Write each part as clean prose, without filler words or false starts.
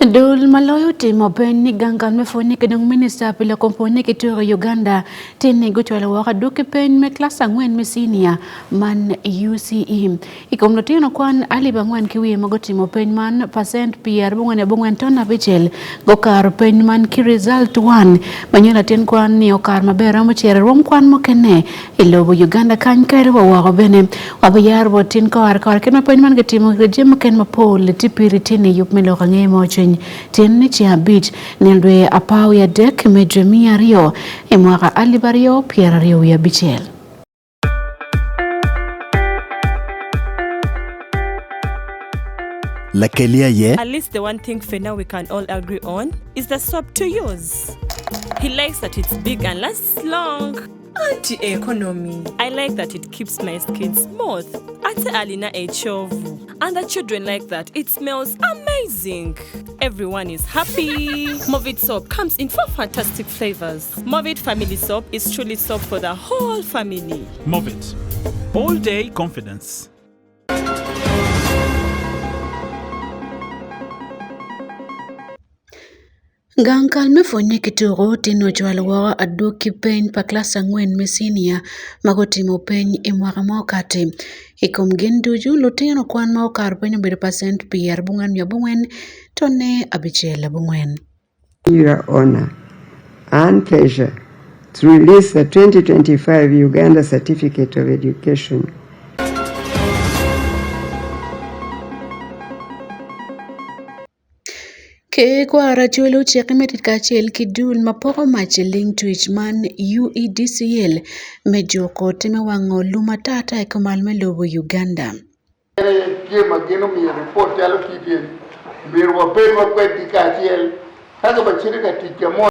Dul maloyo timo penj ni gangan mefoni kedong minista pila komponi kituro Uganda tini guchwala waka duke penj me klasa ngwen mesinia man UCE. Ikom lotino kwan aliba ngwen kiwi mago timo penj man percent PR bungwen tona bichel gokar penj man ki result 1 banyola ten kwan ni okar mabera mochere rom kwan mokene ilobo Uganda kany kere wako bene wabayar botin kar kena penj man getimo rejim ken mapol tipiri tini yup melo kange mochen tini chia beach nilwe apau ya dek medremia rio mwaka alibario Pierre rio ya bichel. At least the one thing for now we can all agree on is the soap to use. He likes that it's big and lasts long. Anti-economy. I like that it keeps my skin smooth. Ate alina echovu. And the children like that. It smells amazing. Everyone is happy. Movit soap comes in 4 fantastic flavors. Movit family soap is truly soap for the whole family. Movit. All day confidence. Gankal mefonye kituro tino chwalwa aduki penj pa klasa ngwen mesinia magotimo penj imwaka mokate. Ikom genduju lutino kwan ma okar penj 1% PR bungwen tone abichela bungwen. Your honor and pleasure to release the 2025 Uganda Certificate of Education. Ke kwara chulo chekimeti kachel kidul mapoko machiling twitch man UEDCL mejoko time wango luma tata e kamal melobo Uganda. Kima gino mi report yalo kipien mir wa pe wa kwet kachel kaga bachirika tikemo.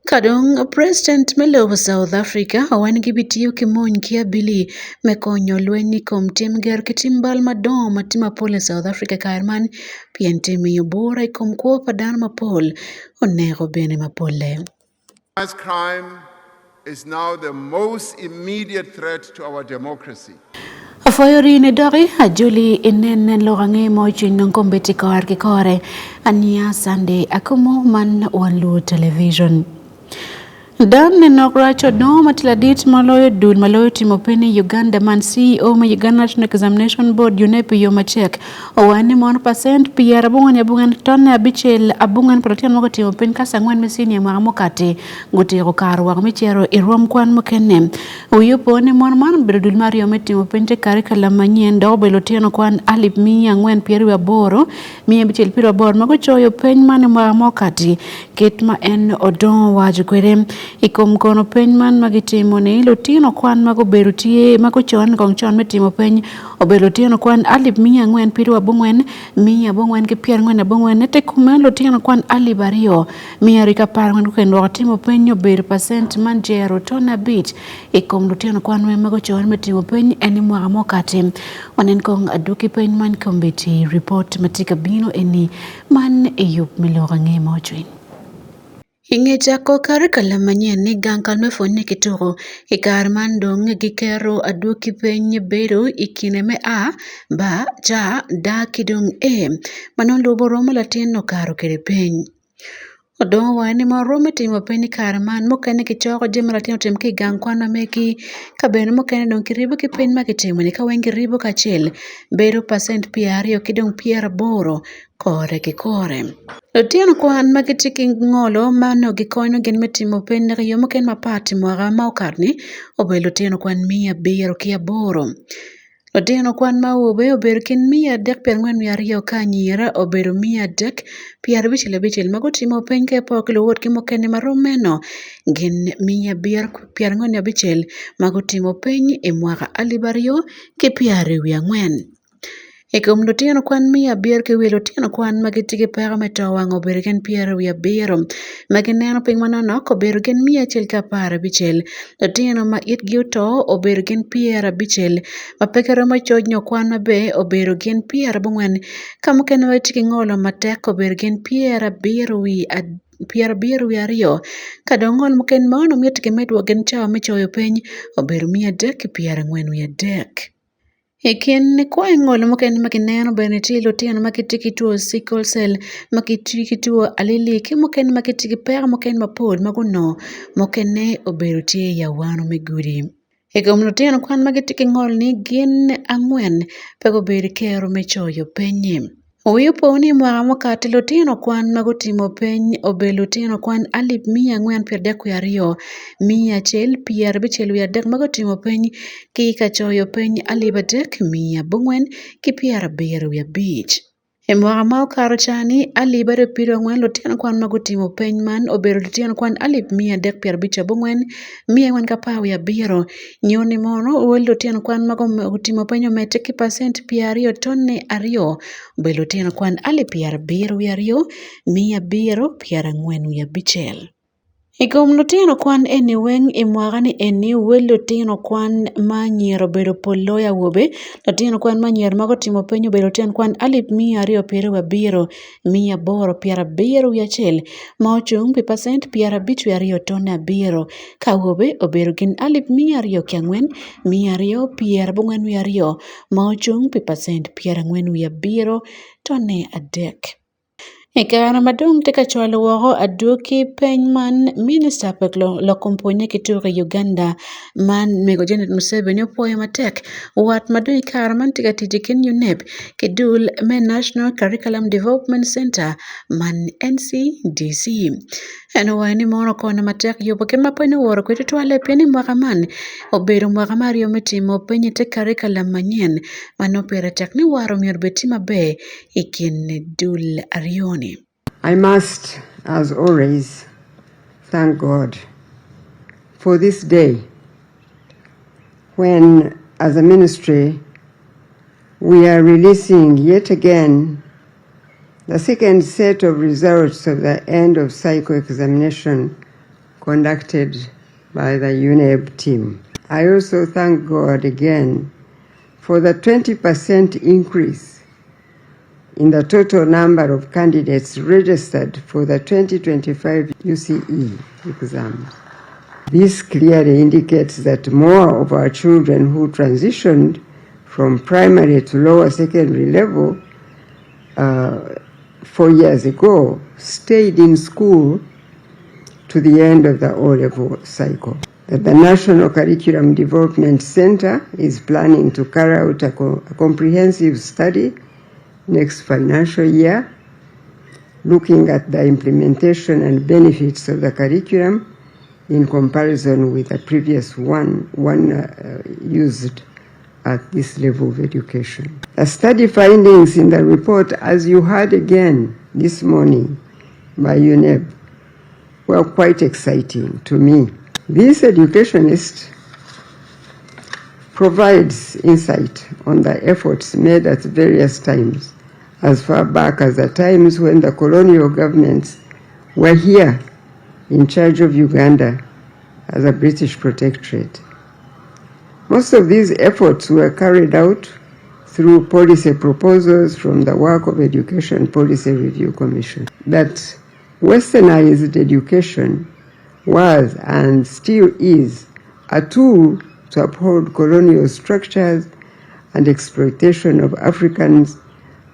Kadong President Melo South Africa awan gibitiyo kimony kia bili mekonyo lweni kom tim ger kitimbal madom matima pole South Africa karman pien timi yobora ikom kuo padan mapol onego bene mapole. Crime is now the most immediate threat to our democracy. Afoyori ne dori ajuli inenen lorange mojin ng kombeti kawar ki kore ania Sunday akumo man wanlu television. Dan nenogracho no matiladit maloyo dul maloyo timopeni Uganda man CEO ma Uganda National Examination Board UNEP yomachek owani 1% PR abungan tonne abichel abungan protein mogo timopeni kasa ngwen mesini ya mokate ngutiro karwa michero irom kwan mokene uyopo ni man berdul mario metimopeni te karikala manyien dobe lotiano kwan alip miya ngwen pieru ya boro miya bichel piro boro mogo choyo peny mane mokati kitma en odon wajukwere ikom kono penj man magitimo ni lutino kwan mago berutie mago chon kong chon metimo penj obelutino kwan alip miya ngwen piru abungwen miya bungwen ki pier ngwen abungwen nete kumen lutino kwan alip ario miya rika par ngwen kendo wakatimo penj ober percent man jero tona bit ikom lutino kwan mago chon metimo penj eni mwaka mokate wanen kong aduki penj man kombeti report matika bino eni man eyup miloga ngemo chwin. Ingechako karikala manyien ni gankal mefoni kituro ikar mandong gikero aduki penj bedo ikine me a ba ja da kidong e manon lobo romo latin no karo kere penj. Odong wani marome timo penj karman mokene kichoko jema latino tim ki gang kwana meki kabene mokene dong kiribo ki penj makitimo ni kawengi ribo kachel bedo percent PR yo kidong PR boro kore ki kore. Lutino kwan magitiki ngolo mano gikoino gen metimo penj yo moken mapati mwaga maukarni obe lutino kwan miya biro kia boro. Lutino kwan maube ober kin miya dek pier ngwen miario kanyira obedo miya dek pier bichel mago timo penj ke pokilo wot kimokene maromeno gen miya pier ngwen bichel mago timo penj imwaka alibario ke pier wiya ngwen. Ekom lutino kwan miya bier ke wilo lutino kwan magitiki pera meto wango bergen pier wiya biro magineno ping manano ko bergen miya chel ka para bichel lutino ma itgi uto obergen pier bichel mapekero machoj kwan mabe obergen pier bungwen kamukene wetiki ngolo matek obergen pier biro wi pier biro wi ario kadongol muken maono mietike medwo gen chao mechoyo penj ober miya dek pier ngwen wi adek. Ekin kwa ng'olo moken makineno benetilo tiano makitiki tuo sickle cell makitiki tuo aliliki moken makitiki pera moken mapod maguno mokene oberutie yawano miguri. Egomno tiano kwan makitiki ng'ol ni gin ang'wen pego beri kero mechoyo penye. Uyo poni mwaka mokati lutino kwan magotimo peny obe lutino kwan 420,000 1,150 magotimo peny kika choyo peny 3,475. E mwaka ma okaro chani 440 lutino kwan magotimo peny man obe lutino kwan 354,400 nyoni mono uwe lutino kwan magotimo peny ometiki pasent 2.2 obe lutino kwan 72,245. Igom lutino kwan eni weng imwagani eni uwe lutino kwan manyiero bedo poloya wobe lutino kwan manyiero magotimo peny obe lutino kwan 270,871 ma ochung' pi pasent 52.7 ka wobe obedo gin 204,242 ma ochung' pi pasent 47.3. Ekana madung tika chwalo wako aduki peny man Minister Peklo Lokomponye kituka Uganda man Mego Janet Museveni opoyo matek wat madung ikara man tika tijikin UNEP kidul men National Curriculum Development Center man NCDC. Eno waini mono kona matek yobo ken mapoini woro kwetu tuwale pieni mwaka man obedo mwaka mario metimo penye te curriculum manyen manopere tek ni waro mior betima be ikin dul arioni. I must, as always, thank God for this day when, as a ministry, we are releasing yet again the second set of results of the end of cycle examination conducted by the UNEB team. I also thank God again for the 20% increase in the total number of candidates registered for the 2025 UCE exams. This clearly indicates that more of our children who transitioned from primary to lower secondary level 4 years ago stayed in school to the end of the O-level cycle. That the National Curriculum Development Center is planning to carry out a comprehensive study next financial year, looking at the implementation and benefits of the curriculum in comparison with the previous one used at this level of education. The study findings in the report, as you heard again this morning by UNEB, were quite exciting to me. This educationist provides insight on the efforts made at various times, as far back as the times when the colonial governments were here in charge of Uganda as a British protectorate. Most of these efforts were carried out through policy proposals from the work of Education Policy Review Commission. That westernized education was and still is a tool to uphold colonial structures and exploitation of Africans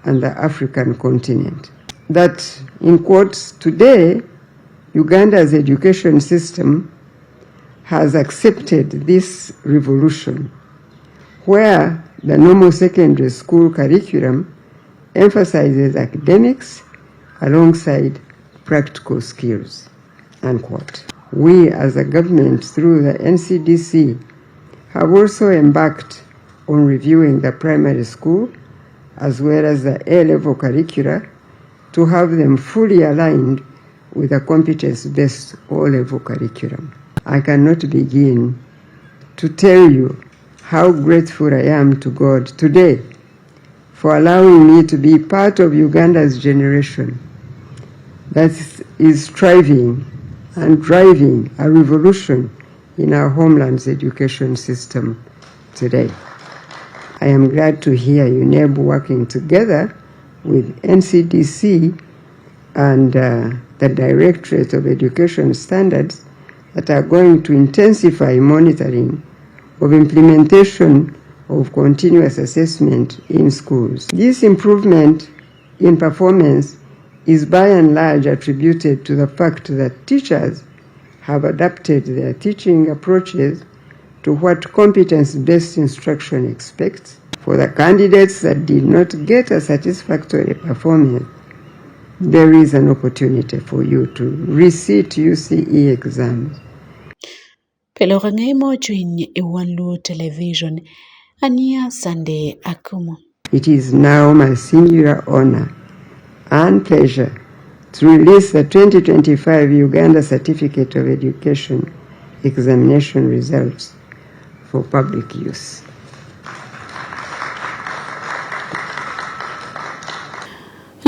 and the African continent. That, in quotes, today, Uganda's education system has accepted this revolution, where the normal secondary school curriculum emphasizes academics alongside practical skills, unquote. We, as a government, through the NCDC, have also embarked on reviewing the primary school as well as the A-level curricula to have them fully aligned with the competence-based O-level curriculum. I cannot begin to tell you how grateful I am to God today for allowing me to be part of Uganda's generation that is striving and driving a revolution in our homeland's education system today. I am glad to hear UNEB working together with NCDC and the Directorate of Education Standards that are going to intensify monitoring of implementation of continuous assessment in schools. This improvement in performance is by and large attributed to the fact that teachers have adapted their teaching approaches to what competence-based instruction expects. For the candidates that did not get a satisfactory performance, there is an opportunity for you to resit UCE exams. Pelorangay mo chwin Iwanlu Television, Ania Sunday Akumo. It is now my singular honor and pleasure to release the 2025 Uganda Certificate of Education examination results for public use.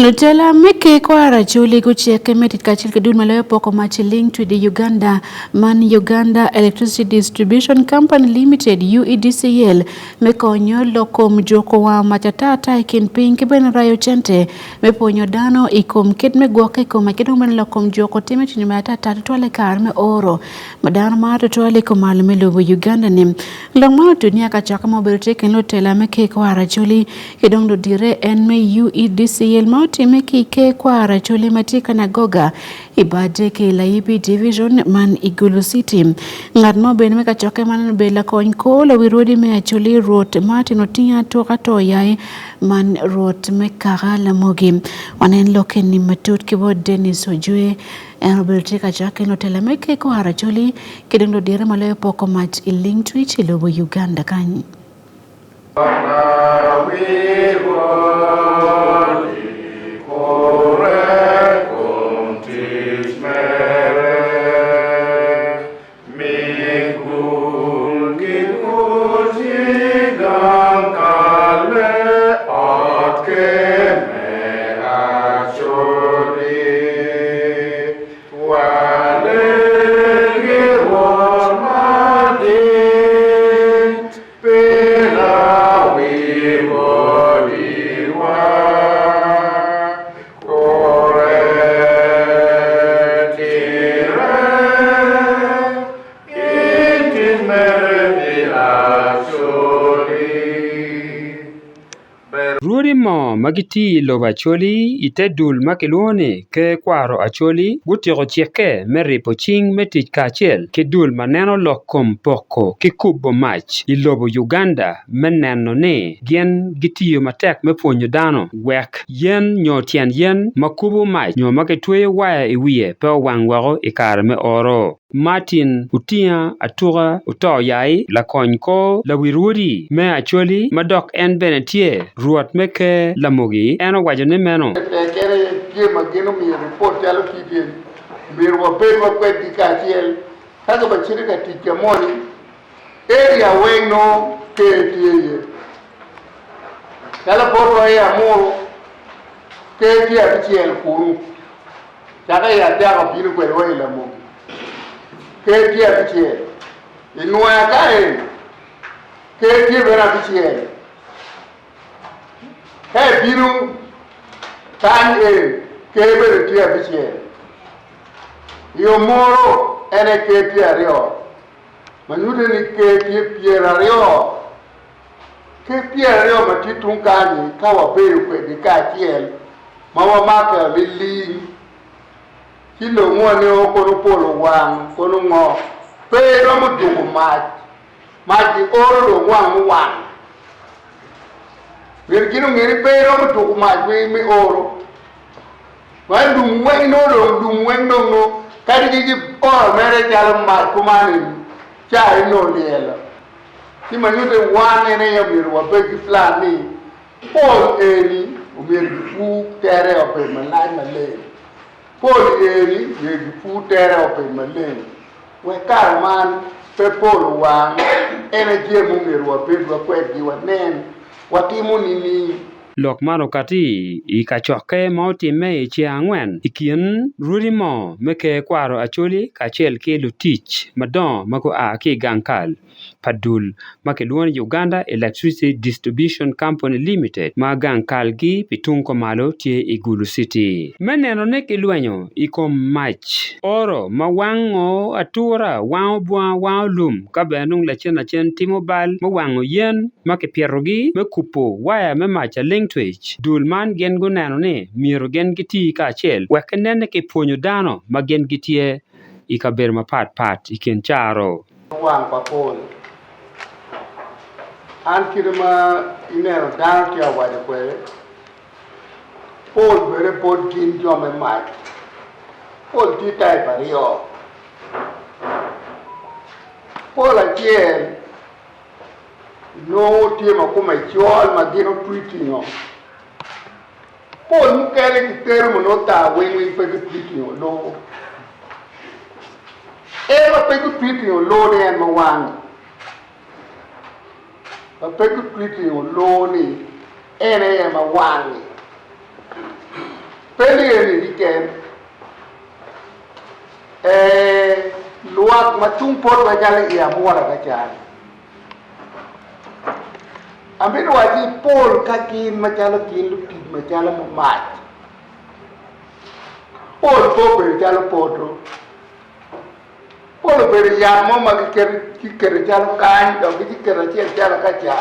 Lutela meke kwa rachuli kucheke metit kachil kedun malayo poko machi link to the Uganda Electricity Distribution Company Limited UEDCL mekonyo lokom joko wa machatata ikin pink ben rayo chente meponyo dano ikom kid megwoke ikom akidu men lokom joko time chinyumata tatwale karme oro madano mato twale komalume lubu Uganda nim longmano dunia kachaka mobilite ken lutela meke kwa rachuli kedongdo dire enme UEDCL timeki ke kwa rachuli matika na goga ibade ke laibi division man Igulu City ngadmo ben meka choke man bela konko lo wirodi me achuli road Martin Otinya toka toyai man road meka la mogi wanen loken ni matut kibo Dennis Ojue Robertika Jackie no telemeke kwa rachuli kidendo dire malayo poko mat iling twitch lobo Uganda kanyi magiti loba choli itedul makelone ke kwaro acholi butiro chieke meripo ching metic kachel kedul maneno lokom poko kikubo mach ilobo Uganda meneno ne gien gitiyo matek meponyo dano wek yen nyotian yen makubo mach nyo maketwe waya iwiye pe wangwaro ikar me oro Martin Otinya atura utoyai la konko la wiruri me acholi madok en benetie ruot meke la mogi eno wajone meno kere ke mageno mi report yalo kipien mir wa pe wa kweti kachiel kaga bachiri ka tikemoni area weno ke tiye kala poto ya moro ke tiye achiel kuru kaga ya daga binu kwero ila mogi ke tiye achiel inwa kae ke tiye bera achiel hey binu kan kebere tiye achiel yo moro ene ke tiye rio manyude ni ke tiye piera rio ke piera rio matitun kani kawa beru kwe di kachiel mawa maka lili kilo ngwane okono polo wang kono ngo pero mudugu maji oro wang wang Virgino ngiri pero mudugu maji mi oro Wandum weng no kadi gigi oro mere jalo ma kumani chai no liela ti manyude wane ne ya miru wa begi flani Paul eni umiru fu tere ope malai malai Paul eni ye fu tere ope malai we karman pe Paul wang energy mu miru wa begi wa kwedi wa nen watimu nini lok mano kati I kachoke mauti me chi angwen ikien rudi mo meke kwaro acholi kachel ke lutich madon mako a ke gankal padul makelwon Uganda Electricity Distribution Company Limited magang kalgi pitung komalo tie Igulu City meneno ne kilwenyo ikom mach oro mawango atura wao bwa wao lum kabenung la chen timobal mawango yen makepierogi mekupo waya memacha lengtwech dulman gen guneno ne miro gen giti kachel wekenene ke ponyo dano magen gitie ikaber mapat iken charo wang papol an kirma inero dano kia wade kwele pol bere pod kin jome mach pol titai pario pol achiel no tiema kuma chol magino tweetingo pol mukele kitermo no ta wengi pe tweetingo no ema pe tweetingo lo ne en mawang pe tweetingo lo ni ene mawang pele ni diken luak matung pot bajale ia muara kacang ambil wajib pol kakin macam kin luti macam mat pol pober jalo potro pol ber ya mama kiker jalo kan do kiker jalo kaca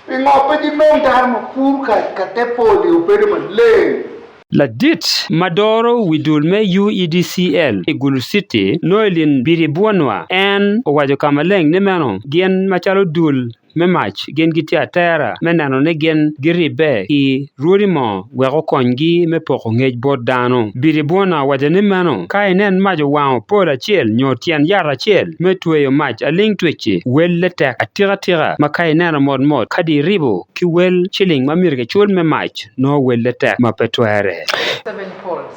pingo pe di nom dar ma pur ka te pol di ber man le La dit Madoro widulme UEDCL Igulu City noilin biribwanwa en owajo kamaleng nemeno gen machalo dul memach gen giti atera menano ne gen giribe I rurimo wego kongi me poko ngej bodano biribwana wajane mano kainen majo wao pola chiel nyotian yara chiel metweyo mach aling tweche wel letek atira makainena mod kadi ribo ki wel chilling mamirge chul me mach no wel letek mapetwere 7 poles.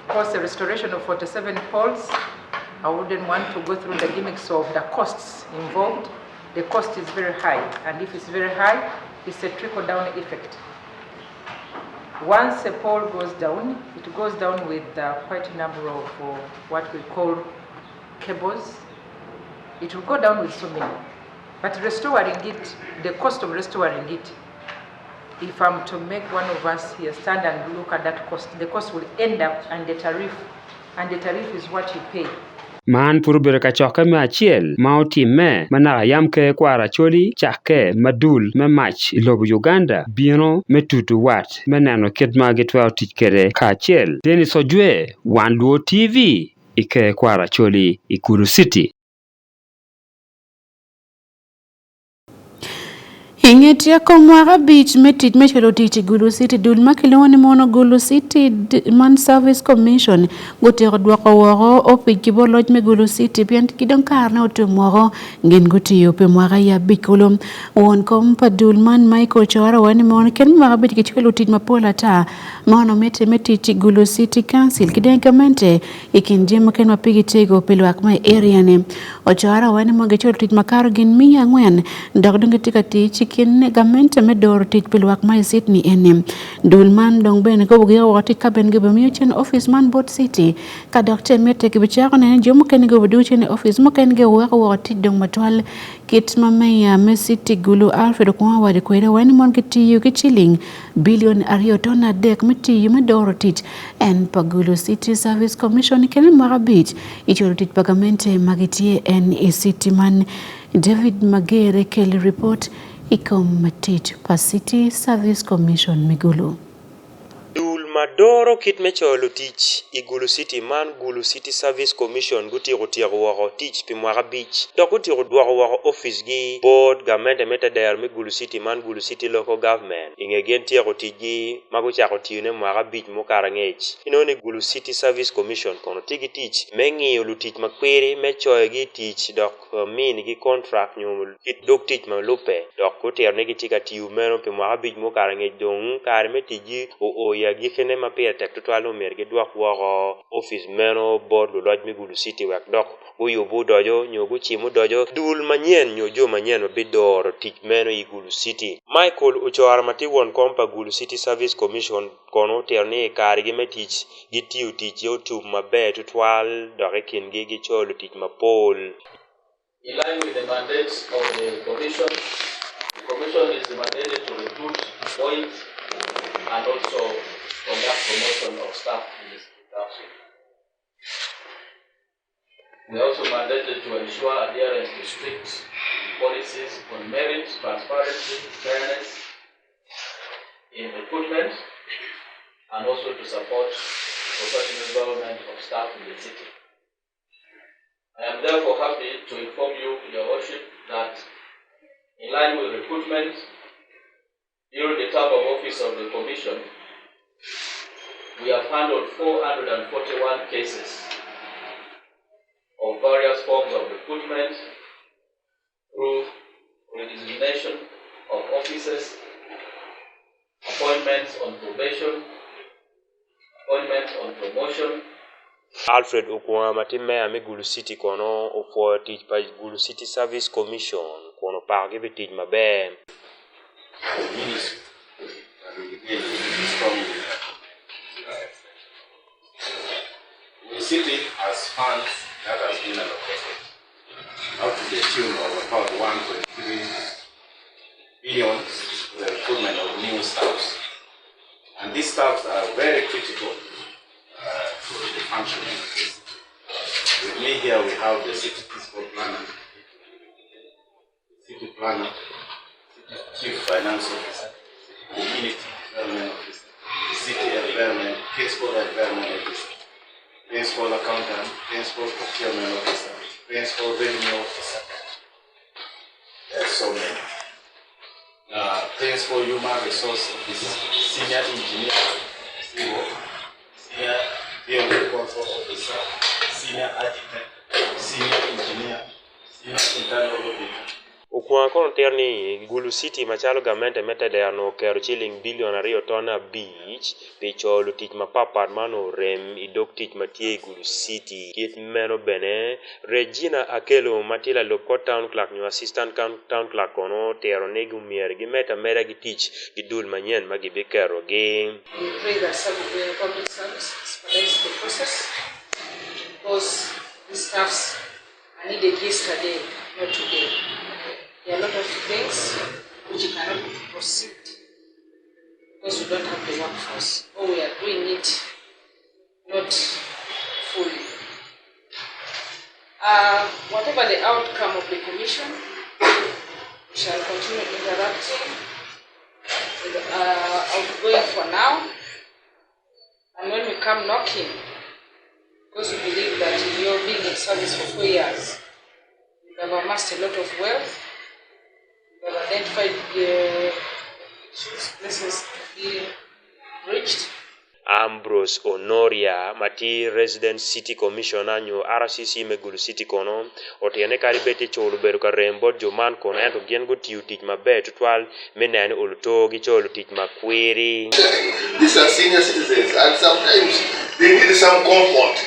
Of course, the restoration of 47 poles, I wouldn't want to go through the gimmicks of the costs involved. The cost is very high, and if it's very high, it's a trickle-down effect. Once a pole goes down, it goes down with quite a number of what we call cables. It will go down with so many. But restoring it, the cost of restoring it, if I'm to make one of us here stand and look at that cost, the cost will end up and the tariff is what you pay. Man purubere kachoka me achiel mauti me manara yamke kwara choli chake madul me mach ilobu Uganda bino metutu wat menano kedma getwa tikere kachiel Dennis Ojwe Wanluo TV ike kwara choli Ikulu City Ingetia komwara beach metit mechelo tich Igulu City dul makiloni mono Igulu City Man Service Commission gotero dwako woro opiki boloj me Igulu City piant kidon karna otumoro ngin gutiyo pe mwara ya bikolom won kompa dul man Michael Chawara wani mono ken mwara beach kichelo tit mapola ta mono metit Igulu City Council kidenkamente ikinjema ken mapigi tego pelwak my area ne Ochawara wani mono kichelo tit makaro gin miya ngwen ndagdunga tika tich kin gamente medor tit pilwak mai Sydney enem dulman dong ben go bugi wati kaben go bemiuchen office man bot city ka doctor mete ke bicharo ne jomo ken go buduchen office mo ken go wati dong matwal kit mamaya me city Gulu Alfred ko wadi ko ere wani mon kiti yu kichiling billion ariotona dek miti yu medor tit en Pagulu City Service Commission ken marabit ichoro tit pagamente magitie en city man David Magere Kelly report Ikomatit pa City Service Commission Migulu. Madoro kit mecholo tich Igulu City man Gulu City Service Commission gutigo waro tich pimwara beach to gutigo waro office gi board government meta der me Gulu City man Gulu City local government ingegen tiego tiji mago chako tiune mwara beach mokara ngech inone Gulu City Service Commission kono tigi tich mengi lutich makwere mechoe gi tich dok min gi contract nyumul kit dok tich malupe dok gutier ne gitika tiu meno pimwara beach mokara ngech dong kare metiji o ya gi kene ma pia tek tutwal no mer gi dwak woko office meno board lo lodge mi Gulu City wek dok uyo bu dojo nyogu chimu dojo dul manyien nyojo manyien ma bidoro tich meno i Gulu City. Michael Uchwar mati won kompa Gulu City Service Commission kono terni kar gi metich gi tiu tich YouTube maber tutwal doke kin gi cholo tich mapol. In line with the mandate of the Commission is mandated to recruit, appoint, and also conduct promotion of staff in the City Council. We are also mandated to ensure adherence to strict policies on merit, transparency, fairness in recruitment, and also to support professional development of staff in the city. I am therefore happy to inform you, Your Worship, that in line with recruitment, during the term of office of the Commission, we have handled 441 cases of various forms of recruitment through redesignation of officers, appointments on probation, appointments on promotion. Alfred Okwama matime ame Gulu City kono ofo tich pa Gulu City Service Commission kono pa give tich maber. The city has funds that has been allocated up to the tune of about 1.3 billion for the recruitment of new staffs. And these staffs are very critical to the functioning of the city. With me here we have the city fiscal planner, city planner, chief finance officer, community development officer, city environment, principal environment officer, principal accountant, principal procurement officer, principal revenue officer. There's so many. Principal human resource officer, senior engineer, senior field control officer, senior architect, senior engineer, senior internal auditor. Okwa kono terni Gulu City machalo gamente metede ano kero chiling bilion 2 tona beach picholo tich mapapad mano rem idok tich matie Gulu City kit meno bene Regina Akelo matila local town clerk new assistant town clerk kono tero ne gumier gi meta mera gi tich gi dul manyen magi bikero gi. We pray that some of the public service expedites the process because the staffs are needed yesterday, not today. There are a lot of things which cannot proceed because we don't have the workforce, or we are doing it not fully. Whatever the outcome of the commission, we shall continue interacting with outgoing for now, and when we come knocking, because we believe that you're being in service for 4 years, you have amassed a lot of wealth. We have identified the places to be reached. Ambrose Honoria mati resident city commissioner nyo RCC me Gulu City kono otiene kari beti cholo beru ka rembo joman kono ento gien go tiu tich maber tutwal menene uluto gi cholo tich makwiri. These are senior citizens and sometimes they need some comfort.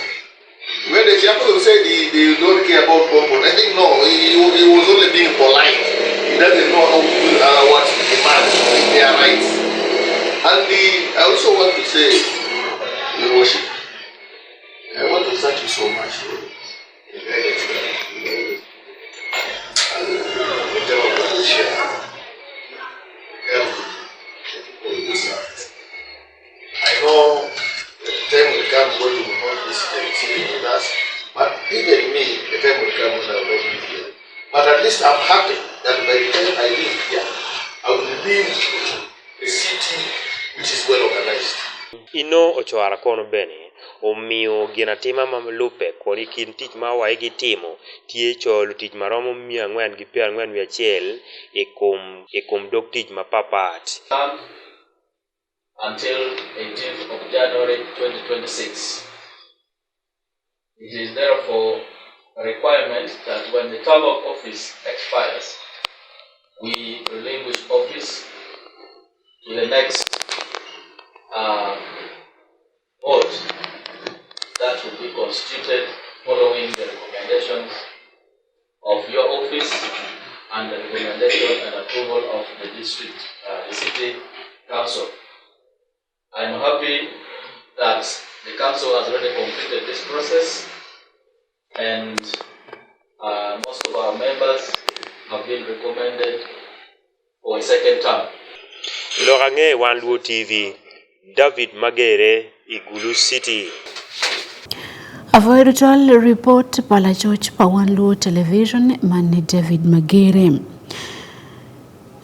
When the chairman will say they don't care about comfort, I think no, he was only being polite. He doesn't know what to demand, their rights. And I also want to say, Your Worship, I want to thank you so much. I know the time will come when you will not be sitting with us, but even me, the time will come when I will not be here. But at least I'm happy that by the time I leave here, I will leave a city which is well organized. Ino ochoara kono bene omiyo gina tima malupe koni kin tich ma wae gi timo tie cholo tich maromo 441 e kom dok tich mapapat. Until 18th of January 2026. It is therefore a requirement that when the term of office expires, we relinquish office to the next and the recommendation and approval of the city council. I'm happy that the council has already completed this process, and most of our members have been recommended for a second term. Lorange Wanluo TV, David Magere, Igulu City. Avoid all report pala George Pawanluo Television mani David Magere.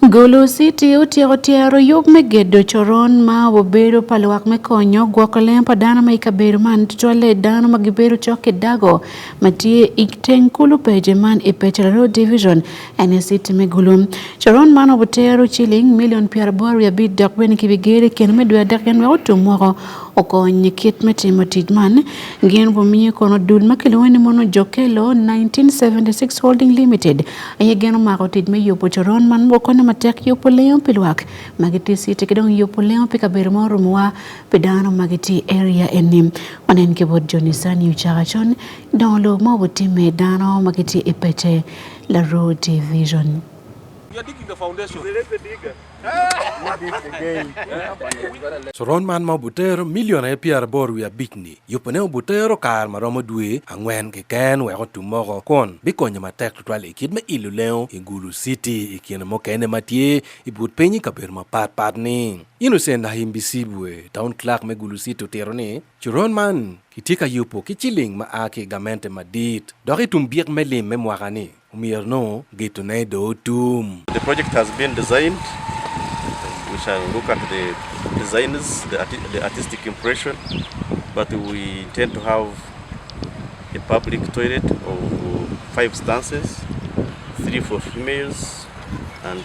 Gulu City utiaro yog megedo choron ma wabero palwak mekonyo gwakole padana ma ikaberu man tutwale dano magiberu choke dago matie ikteng kulu peje man ipechero division ene city megulu choron man obutero chilling million piarabor ya bid dakweni kibigere ken medwa daken we otumoro okonye kit metimo tijman ngien bomiye kono dul makelweni mono jokelo 1976 holding limited ayegeno mako tijme yopo choron man bokone matek yopo leo pilwak magiti city kedong yopo leo pikaberu moro mwa pedano magiti area enim onen kebod jonisani uchagachon donlo mobutime dano magiti ipeche la road division. You are digging the foundation. Soron man ma butero miliona e piar boru ya bikni. Yopone butero kar maromo dwe angwen ke ken we otumoro kon bikonyo matek tutwale kid me ilu leo Igulu City ikene mokene matie ibut penyi kaber ma pat ni. Innocent na himbisibwe town clerk me Igulu City utero ni Soron man kitika yupo kichiling ma ake gamente madit dori tumbiek melim me mwagani. The project has been designed. We shall look at the designers, the artistic impression, but we intend to have a public toilet of 5 stances, 3 for females and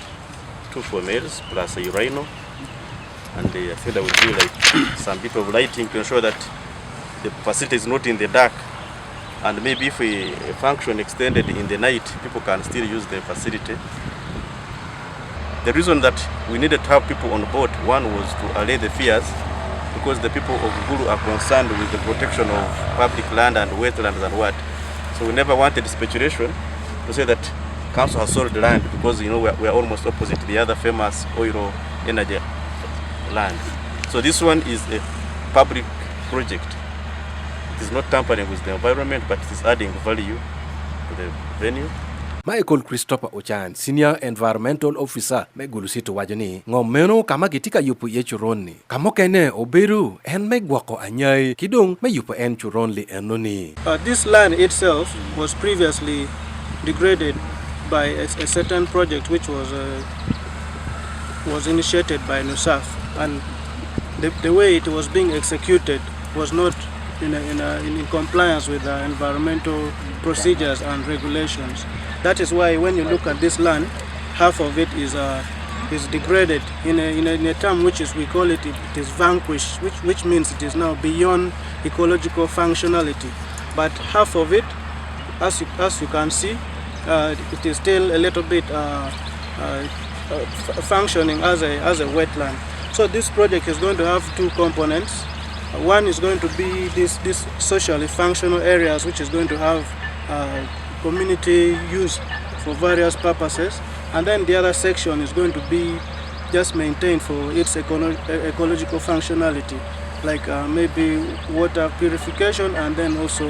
2 for males, plus a urinal. And I feel that would be like some bit of lighting to ensure that the facility is not in the dark. And maybe if a function extended in the night, people can still use the facility. The reason that we needed to have people on board, one was to allay the fears, because the people of Gulu are concerned with the protection of public land and wetlands and what. So we never wanted speculation to say that council has sold the land, because we are almost opposite the other famous oil energy land. So this one is a public project. It is not tampering with the environment, but it is adding value to the venue. Michael Christopher Ochan, Senior Environmental Officer, Igulu City wajani ngomeno kama gitika yupo ye churoni. Kamo kene oberu en megwako anyai kidong me yupo en churonli enoni. This land itself was previously degraded by a certain project which was initiated by NUSAF, and the way it was being executed was not in compliance with the environmental procedures and regulations. That is why when you look at this land, half of it is degraded in a term which is, we call it is vanquished, which means it is now beyond ecological functionality. But half of it, as you can see, it is still a little bit functioning as a wetland. So this project is going to have 2 components. One is going to be this socially functional areas, which is going to have community use for various purposes, and then the other section is going to be just maintained for its ecological functionality, like maybe water purification, and then also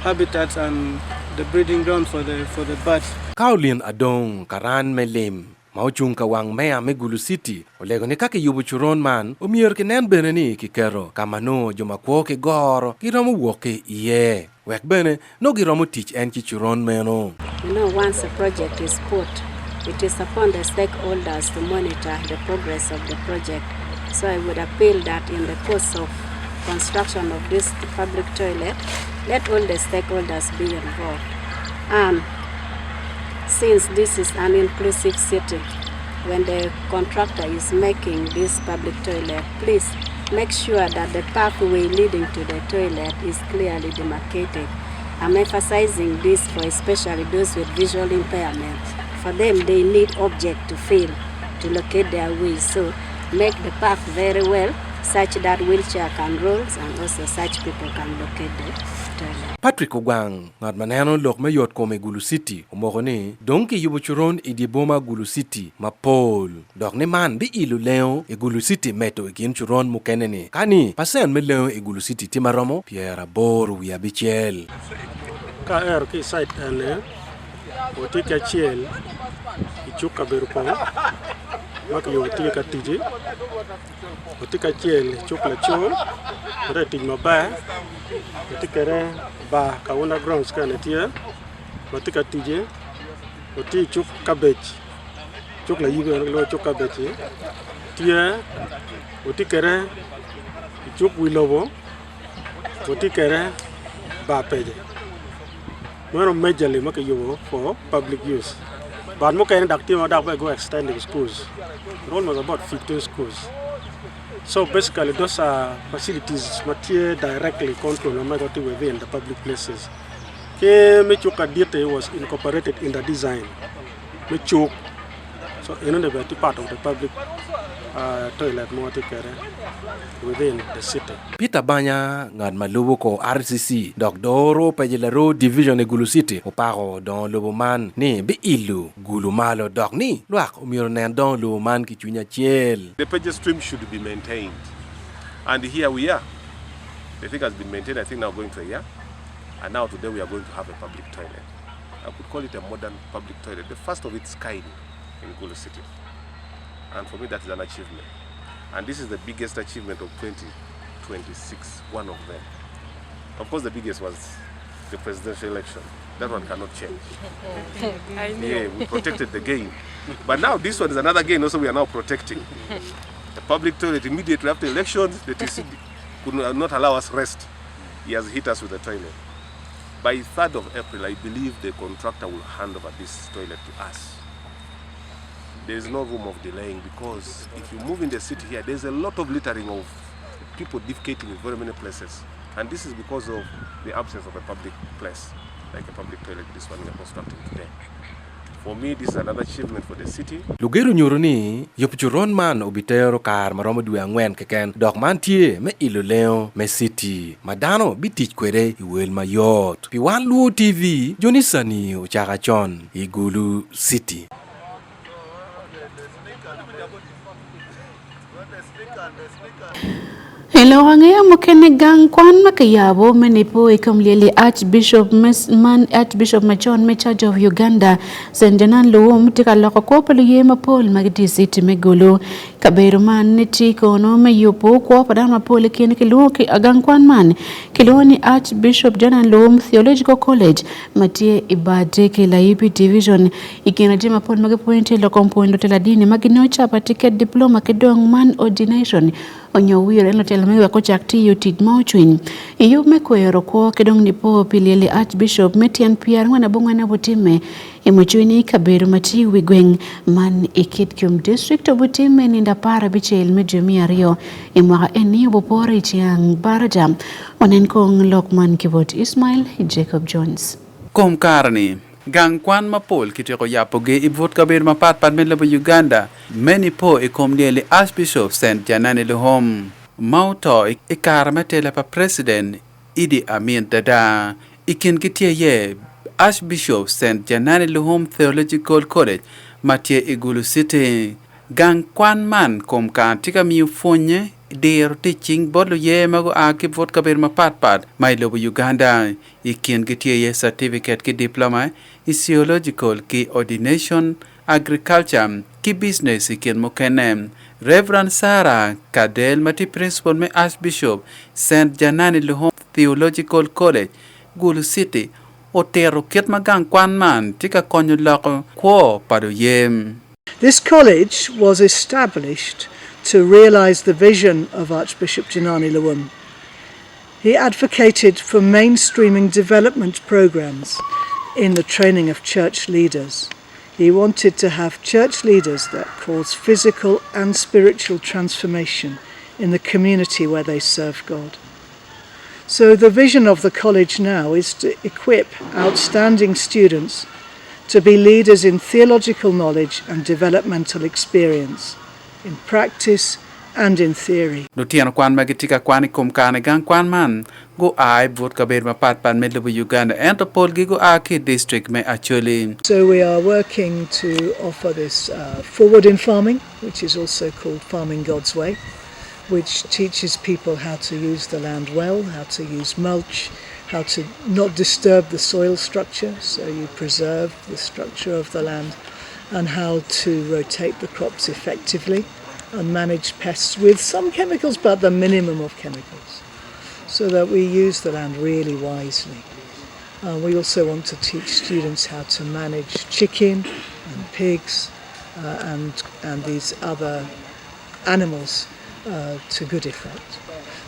habitats and the breeding ground for the birds. Kaulin adong karan melim. Mauchung kawang mea Igulu City olego ni kake yubu churon man umier kenen bene ni kikero kamano joma kwo ke goro kiromo woke iye wek bene no giromo tich en chichuron meno. Once a project is put, it is upon the stakeholders to monitor the progress of the project. So I would appeal that in the course of construction of this public toilet, let all the stakeholders be involved. Since this is an inclusive city, when the contractor is making this public toilet, please make sure that the pathway leading to the toilet is clearly demarcated. I'm emphasizing this for especially those with visual impairment. For them, they need object to feel, to locate their way. So make the path very well such that wheelchair can roll and also such people can locate the toilet. Patrick Ogwang, ng'at maneno lok mayot kome Gulu City, umoko ni donki yubo churon idiboma Gulu City mapol. Dok ni man bi ilu leo e Gulu City meto ikin churon mukene ni. Kani pasen me leo e Gulu City timaromo Pierre Boru ya bichel. Ka ki site ele otika chiel ichuka berupo mak yo tika tiji otika chiel chukla chol reti maba otika re ba ka underground scan tia otika tiji oti chuk cabbage chukla yibe lo chuk cabbage tia otika re chuk wilobo otika re ba peje. We're majorly making for public use. But we can go extending schools. Almost about 15 schools. So basically, those are facilities material directly controlled within the public places. Data was incorporated in the design. So another part of the public toilet within the city. Peter Banya ngad malubo ko RCC Dok Doro Pajilaro Division e Gulu City oparo don Loboman ni bi ilu Gulu Malo Dok ni luak umiro nen don Loboman ki chunya chiel. The Paja stream should be maintained, and here we are. The thing has been maintained, I think now going to a year, and now today we are going to have a public toilet. I could call it a modern public toilet, the first of its kind in Gulu City. And for me, that is an achievement. And this is the biggest achievement of 2026, one of them. Of course, the biggest was the presidential election. That one cannot change. I know. Yeah, we protected the gain. But now this one is another gain also we are now protecting. The public toilet immediately after elections, the TC could not allow us rest. He has hit us with the toilet. By 3rd of April, I believe the contractor will hand over this toilet to us. There is no room of delaying, because if you move in the city here, there's a lot of littering of people defecating in very many places. And this is because of the absence of a public place, like a public toilet, this one we are constructing today. For me, this is another achievement for the city. Lugeru nyuru ni yopuchuron man obitero kar maromo dwe angwen keken dok man tie me ilu leo me city madano bitich kwere iwel mayot. Piwan Luo TV Jonisani uchaka chon Igulu City. Hello, angaya mukene gang kwan makayabo menipo ikamlieli Archbishop Machon me Church of Uganda senjanan luo mtika loko kwa paluye mapol magiti city megulu kaberu man niti kono me yupo kwa padana mapol kene kiluo ki agang kwan man kiluo ni Archbishop janan luo Theological College matie ibade kila ipi division ikina jima pol magipointe lo kompoindo teladini maginocha pa ticket diploma kidong man ordination onyo wiro eno telmewa ko chakti yutit mauchwin iyo mekwero ko kedong nipo pilele Archbishop Metian Pierre ngwana bongwana botime emochwini kaberu mati wigweng man ikitkum district obotime ninda para bichel mejumi ario imwa eni bopore chiang baraja onen kong Lokman Kibot Ismail Jacob Jones kom karni gang kwan mapol kitiko yapoge ibvot kabir mapat padmen lebo Uganda many po ikomlieli Archbishop St. Janani Luhom mauto ikarmetele pa President Idi Amin Dada ikin kitie ye Archbishop St. Janani Luhom Theological College matie Igulu City gang kwan man kom katika miufonye dear teaching bodlo ye mago akip vot kabir mapat mai lobo Uganda ikin kitie ye certificate ki diploma theological ki ordination agriculture ki business ikin mokene Reverend Sarah Kadel mati principal me Archbishop St. Janani Luhom Theological College Gulu City otero ket magang kwan man tika konyo lako kwo pado yem. This college was established to realize the vision of Archbishop Janani Luhom. He advocated for mainstreaming development programs in the training of church leaders. He wanted to have church leaders that cause physical and spiritual transformation in the community where they serve God. So the vision of the college now is to equip outstanding students to be leaders in theological knowledge and developmental experience, in practice and in theory. Luthian kwan magitika kwani kumkane gang kwan man go ai vot kabir mapat pan medlu Uganda Antopol gigo aki district me actually. So we are working to offer this forward in farming, which is also called Farming God's Way, which teaches people how to use the land well, how to use mulch, how to not disturb the soil structure, so you preserve the structure of the land, and how to rotate the crops effectively and manage pests with some chemicals, but the minimum of chemicals, so that we use the land really wisely. We also want to teach students how to manage chicken and pigs and these other animals to good effect.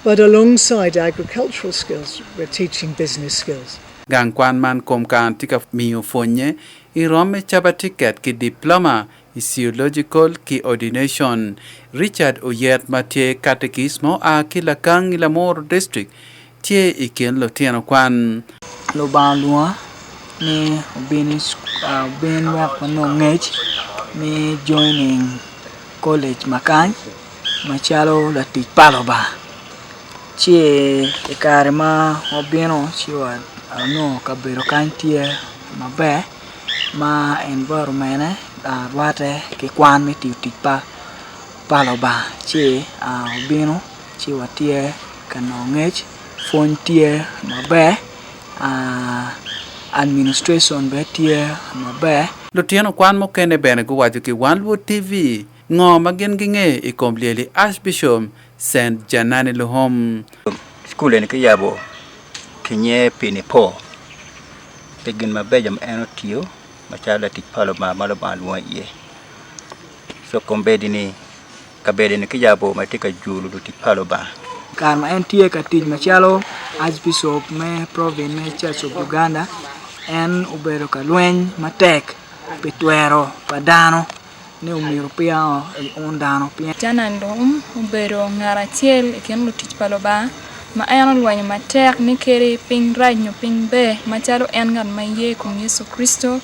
But alongside agricultural skills, we're teaching business skills. Gang kwan man komkan tika miyo fonye irome chaba ticket ki diploma Physiological ki ordination. Richard Oyet Mathieu Catechismo a Kilakang Ilamore District tie iken lotiano kwan lo ba lua ni benis ben work no ngej ni joining college makan machalo la ti paloba tie e karma obino chiwa no kabero kantie mabe ma environment wate ke kwan mi ti pa paloba tie obino chiwa tie kano ngej fontie mabe administration betie mabe Lutiano kwan mo kene bene go waju ki Wanwood TV ngo magen ginge e kompleli Archbishop Saint Janani Luhom school en ke yabo kenye pinipo tegin mabe jam enotio machala tik palo ma malo balwa ye so kombedi ni kabedi ni ke yabo matika julu tik palo ba karma entie katij machalo Archbishop me province me Church of Uganda en ubero ka lweny matek pitwero padano ne umiro pia ondano pia jana ndom ubero ngara chiel ken lutich paloba ma en lweny matek ni kere ping ranyo ping be machalo en ngan maye kum Yesu Kristo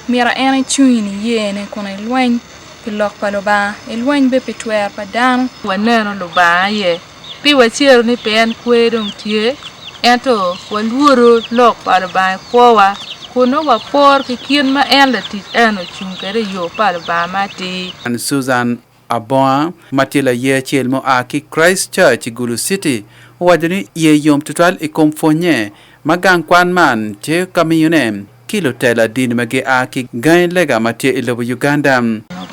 mira en chuini ye ne kona lweny pilok paloba lweny be pitwer padano waneno lo ba ye pi wachiel ni pen kwedong tie ento waluoro lok paloba kwowa kuno wa por ki kien ma en lati eno chunkere yo paloba mati and Susan Aboa Matila ye chelmo aki Christ Church Gulu City wajani ye yom total e komfonye magang kwan man te kamiyone kilo tela din mage aki gain lega matie ilobo Uganda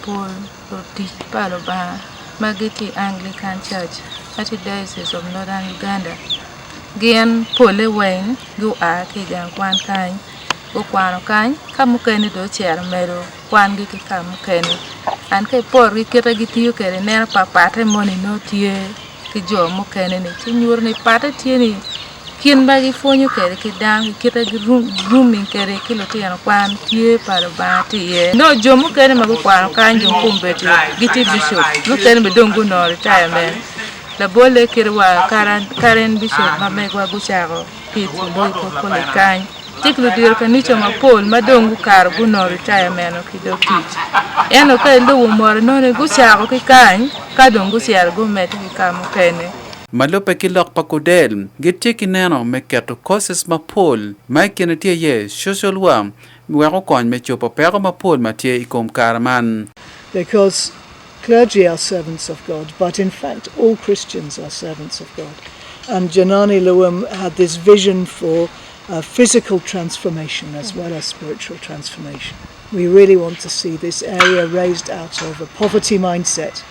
Paul roti paloba magiti Anglican Church at the Diocese of Northern Uganda Gian pole wen go aki gang kwan kan go kwano kan kamukeni do cher mero kwan gi kamukeni an ke por gi keta gi tiyo kere ne papate moni no tie ki jo mukeni ni tinyur ni pate tie ni kin ba gi fonyo kere ki dang gi keta gi rooming kere ki lo tiano kwan tie paro ba tie no jo mukeni ma go kwano kan jo kumbeti gi ti bishop mukeni be dongo no retirement la bole kere wa Karen bishop ma me gwa gucharo ki boy ko kole kan tiklu dir kanicho mapol madongu kar guno retirement kido tich eno ka ndu mor no ne gucharo ki kan ka dongu siar go met ki kam kene Malope kilok pakudel gitiki neno meketo causes mapol maikene tie ye social work wero kon me chopo pero mapol matie ikom karman because clergy are servants of God, but in fact all Christians are servants of God. And Janani Luwum had this vision for physical transformation as well as spiritual transformation. We really want to see this area raised out of a poverty mindset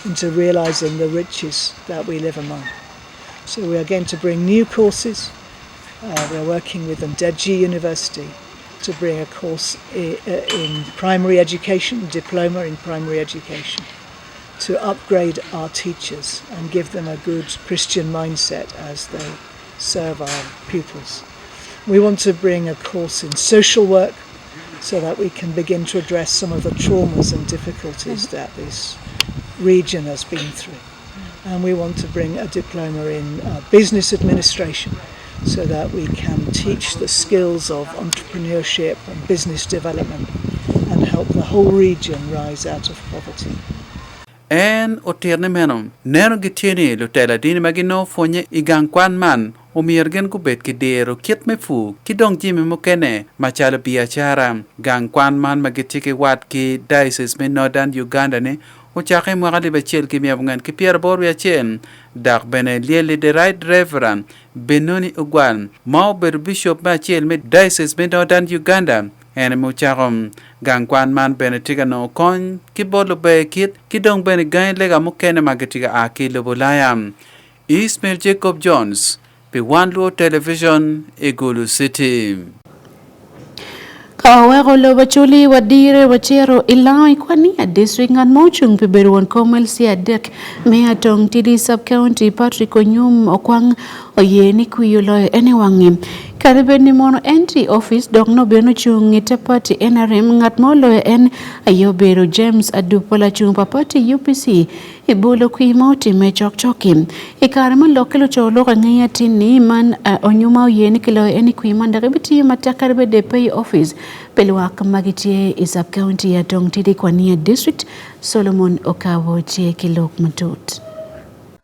into realizing the riches that we live among. So we are going to bring new courses. We're working with Ndejje University to bring a course in primary education, diploma in primary education, to upgrade our teachers and give them a good Christian mindset as they serve our pupils. We want to bring a course in social work so that we can begin to address some of the traumas and difficulties that this region has been through. And we want to bring a diploma in business administration so that we can teach the skills of entrepreneurship and business development and help the whole region rise out of poverty. en otirne menom neno gitieni lutela dini magino fonye igang kwan man umirgen kubet kidero kit me fu kidong jimi mukene machalo biashara gang kwan man magitike wat ki diocese me Northern Uganda ne uchake mwakali bachel kimiyabungan ki Pierre Boru chen dak bene lieli the right reverend Benoni Ugwan mau ber bishop machel me diocese me Northern Uganda ene muchakom gang kwan man bene tiga no kon ki bolo be kit kidong bene gain lega mukene magitiga aki lobolayam Ismail Jacob Jones P1 Television Igulu City. Kawero lo bachuli wadire wachero ilai kwani a district ngan mochung piberuan komel si adek me atong tidi sub county Patrick Onyum okwang oyeni kuyulo ene wangim karibe ni mono entry office dog no beno chung ite party NRM ngat molo en ayobero James Adupola chung party UPC ibulo kuimoti me chokchokim ikarama lokelo cholo ngaya tini man Onyuma oyeni kilo eni kuimanda rebiti matakaribe de pay office pelwa kamagitie isab county ya tong tidi kwania district Solomon Okawo tie kilok matut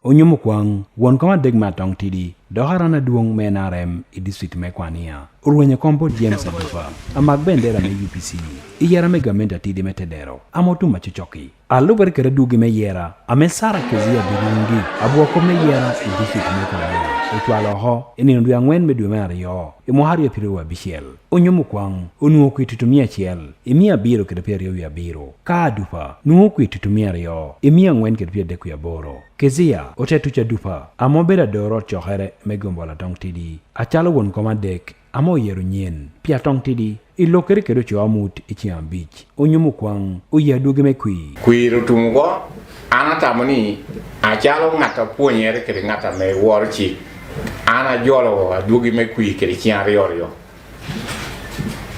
Onyumu kwang won kama degma tong tidi doharana duong menarem i district mekwania urwenye kompo James Adupa amag bendera me UPC iyera me gamenta tidi metedero amotu machichoki aluber kere dugi me yera amesara kezia birungi abuwa kome yera i district mekwania utwalo ho ini ndu yangwen medu yo imuhari ya pirewa bishel Onyumu kwang unuo kuitutumia chiel imia biro kede perio ya biro ka Adupa nuo kuitutumia yo imia ngwen kede pia deku ya boro kezia otetucha Dupa amobera doro chohere megombola tong tidi achalo won koma dek amo yeru nyen pia tong tidi ilokere kedo choamut ichiam beach Onyumu kwang uya dugi me kui rutungo anata moni achalo ngata puonyere kede ngata me worchi ana jolo dugi me kui kede chian riorio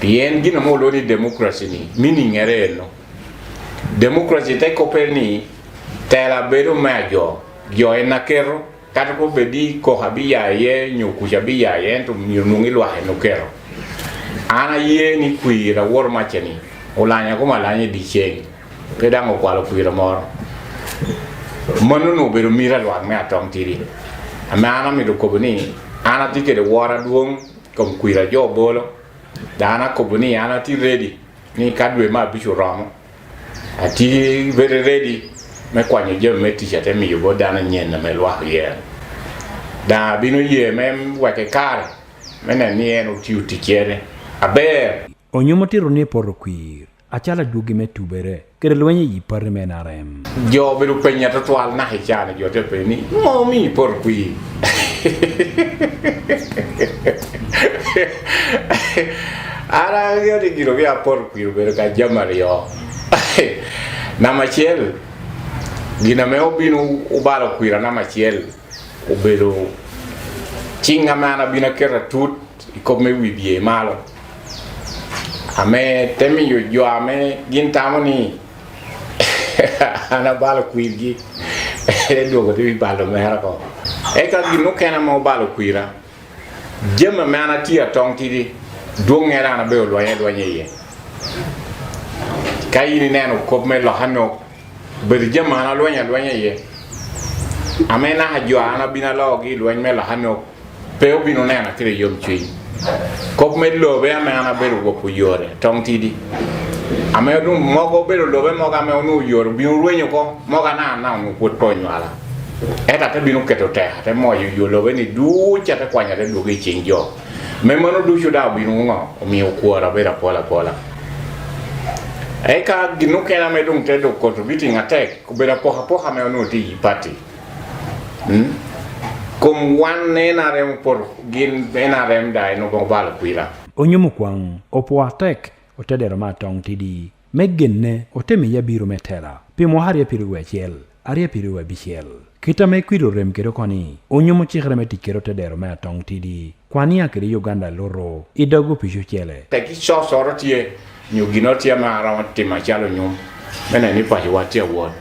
bien gino mo lori democracy ni meaning ereno democracy te koperni tela bedo majo yo enakero kata ko bedi ko habia ye nyuku jabia ye to nyungi lwa no kero ana ye ni kuira wor machani olanya ko malanya di cheng pedango kwalo kuira mor manu no bedo mira lwa me atong tiri amana mi do ko ni ana tike de wora duong kom kuira jo bolo dana ko ni ana ti ready ni kadwe ma bichu ramo ati very ready me kwanye je me tisha te mi yugo dana nyen na me lwa ye da bino ye mem wake kare mena ni en utiu tikere aber Onyumu tiro ni poro kwir achala dugi me tubere kere lwenye yipare menarem jo beru penya to twal na hichana jo te peni mo mi por kwir ara yo de giro via por kwir beru ka jamari yo na machiel gina me obinu ubalo kwira na machiel ubero chinga mana bina kera tut ikome wibie malo ame temi yo ame gintamoni ana balo kwirgi dogo de balo mera ko e ka ginu kena mo balo kwira jema mana tia tongtidi dongera na be lo ye kayini neno ko me lo hano be jema na lo ye amena hajo ana bina logi lo me lo hano pe obino nena kire yom chui ko me lo be amena be go pu yore tongtidi ame dum mogo be lo be moga me onu yoro bi ruenyo ko moga na no ko tonyo ala eta te binu keto te mo yo lo be ni du cha te kwanya de du ge chinjo me mono du chuda binu ngo mi ko ra be ra pola eka ginu kena me dum te do contributing attack ko be ra poha me onu ti party kom wan NRM por gin NRM dai no balo kwira Onyumu kwang opo attack otedero ma tong tidi megenne otemi ya biro metera pimo haria piruwe chiel aria piruwe bichiel kita me kwiro rem kero koni Onyumu chikre meti kero tedero ma tong tidi kwani akiri Uganda loro idogo pishu chele teki so soro tie nyugino tie ma ra tima chalo nyum mena ni pa watia won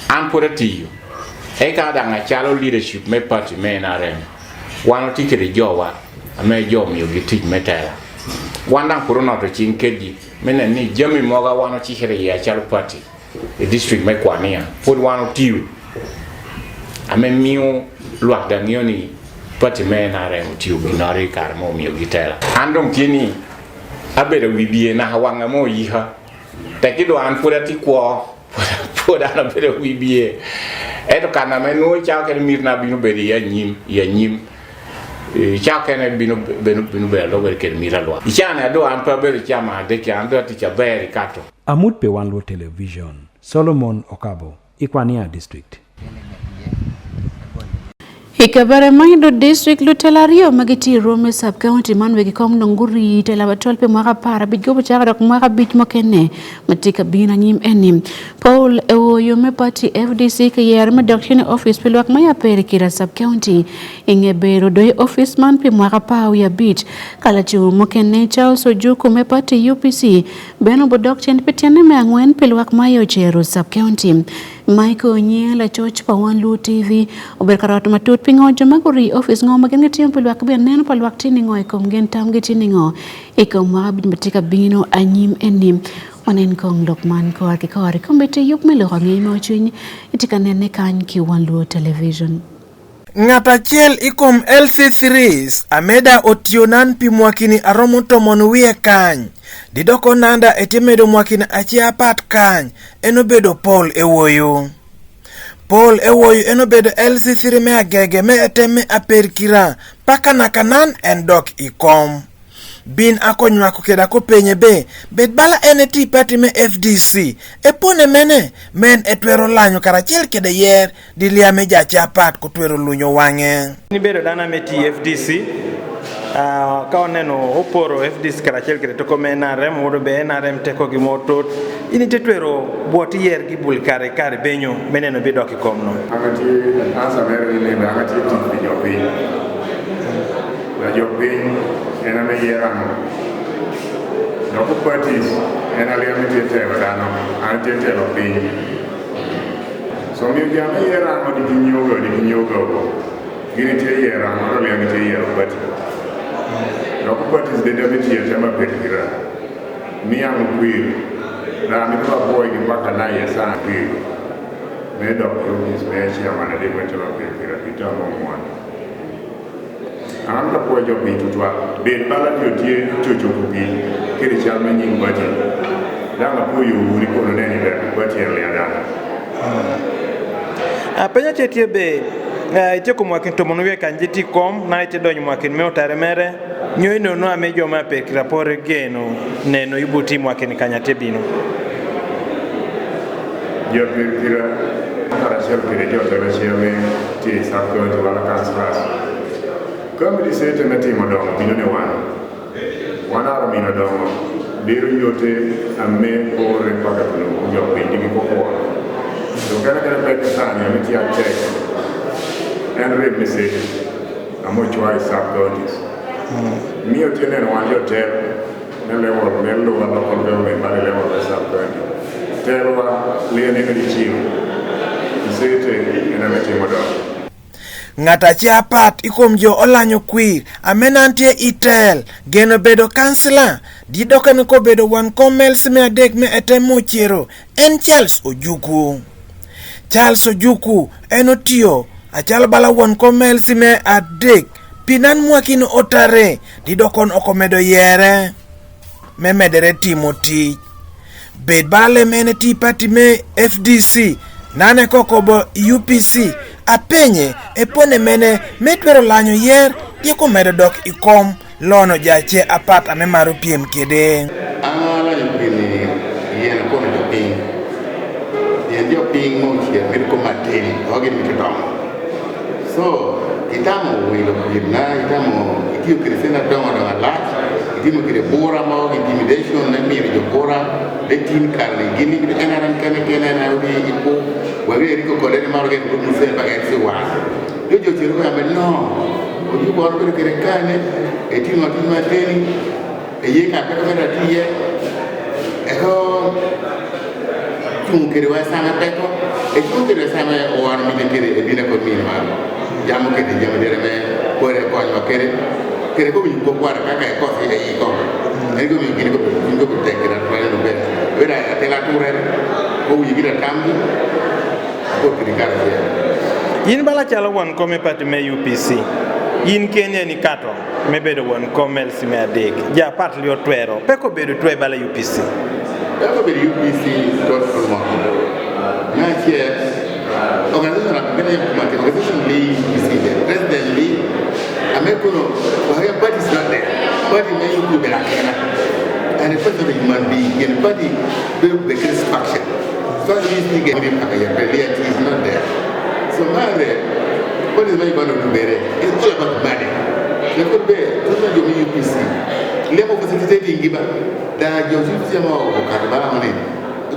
an poratiyo eka danga chalo leadership me party me NRM wano tikere jowa ame jo mi gitij metela wanda puro no to chinkedi mena ni jami moga wano chikere ya chalo party e district mai kwania pod wan tiu ame mio luak da ngioni pati me na re tiu binari kar mo mio gitela andom kini abere wibie na hawanga mo yiha te kido an purati kwa poda na bere wibie eto kana me no cha ke mirna binu beri ya nyim cha ke ne binu be lo ber ke mira lo cha na do an pa bere cha ma de ke ando ti cha beri kato amut pe wan lo television Solomon Okabo Ikwania district Ikabare Maido district Lutelario Magiti Rome sub county man wegi kom nonguri tela batolpe mwaka para bigo bachara mwaka bit mokene matika bina nyim enim Paul Ewoyo mepati FDC ke yerme doctrine office pelwak maya perikira sub county ingebero doy office man pe mwaka pa ya bit kala chu mokene Charles Ojuku mepati UPC beno bo doctrine petiane me angwen pelwak maya chero sub county Michael Nyela Church pa Wanlu TV oberkaratu matut pingo jamagori office ngo magen ngetiam pelwak ben neno pelwak tiningo ekom gen tam getiningo ekom mabit matika bino anyim enim onen kong Lokman ko arki kore kombete yuk melo ngi mo chuni itikanene kan ki Wanlu television Ngata chiel ikom LC3 ameda otionan pi mwakini aromo tomon wiye kany. Didoko nanda etemedo mwakini achiapat kany. Enobedo Paul Ewoyo. Paul Ewoyo enobedo LC3 me agege me eteme aperkira. Paka nakanan endok ikom. Bin akonywa kukeda kupenye be. Bet bala NT party me FDC. Epone mene. Men etwero lanyo karachiel kede yer. Dilia me jachapat kutwero lunyo wange. Nibedo dana meti FDC. Kaoneno oporo FDC karachiel kede toko me NRM. Modo be NRM teko gimotot. Ini tetwero buoti yer gibul kare benyo. Meneno bedo kikomno. Angati ansa mere ni angati tiki jopi. La jopi. Ena me yerano no parties ena le amite teva dano ante teva pin so mi dia me yerano di kinyogo gini te yerano le amite yero but no parties de david ye tema perkira mi am queer na mi ba boy di baka na yesa queer me do is me chairman de wetema perkira bitamo one Anda po jo bi tutwa be bala yo tie chocho kubi kiri chama nying bati danga po yo uri ko ne ni be bati le ada apenya chetie be ite ko mwakin to monuwe kanjiti kom na ite donyo mwakin me otare mere nyoy no no amejo ma pe rapore geno neno ibuti mwakin kanyate bino yo kira para ser kire jo tele cheme ti sakko to la kansas Comme di sete meti madam binone wana ara mina dom biru yote amme ore pagatuno yo bindi ko ko so kana pet sana meti ate and read message amo chwa sub counties mi otene no wan yote ne lewo melo wala ko be ba lewo sub county terwa le ne di chiu sete ina meti madam Ngata chiapat ikom jo olanyo kwir amenantie itel geno bedo kansela didokan ko bedo wan komel sme adek me etemo chero en Charles Ojuku enotio achal bala wan komel sme adek pinan mwakino otare didokon okomedo yere me medere timoti bed bale mene ti party me FDC nane kokobo UPC apenye epone mene metwero lanyo yer yeko medo dok ikom lono jache apat ame maru piem kede ala yupini yen kono joping yen joping mo chia med ko mateni oge mikidom so itamo wilo kidna itamo ikiu krisena dongo dongo lat itimo kire bora mo intimidation na mi jo bora de tin karne gini de enaran kene na wi ipo wari riko ko le maro gen ko se bagen se wa jo tiro ko amel no o ju bor ko kire kane e timo mateni e ye ka ko na tiye e ko tun kire wa sana peko e tun kire sama o an mi kire e bina ko mi ma jamu ke de jamu de me ko re ko ma kire ko mi ko kwara ka ko se e ko e ko mi kire ko te kire ra no be vera te la tour ko yigira tambi ko kirikar yin bala chala wan kome pati me UPC yin Kenya ni kato me bedo wan kome elsi me adek ja pat liyo twero peko bedo twe bala UPC peko bedo UPC tot for mo na che organization na kene kumate organization li UPC president li amekono wari party is not there party me yuko bela kena and the person human being in party build the construction so this thing get him akaya reality is not there. So Mare, what is my going to do? It's all about money. You could be, to the UPC. Level facilitating giver, that your system of Carabamani,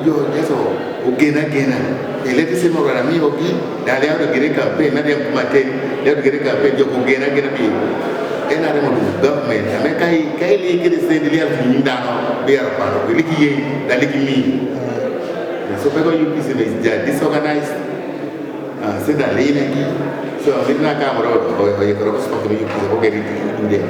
your yes, again. Let us say more than me, okay? That they have to get a campaign, Madame Kumate, they have to get a campaign, you can get a be. And I don't know government. I mean, Kaili get a say the real thing down, they are part of the Liki, the Liki. So, people UPC is disorganized. Senda lene so midna kamera o yekro sport mi ko geri inde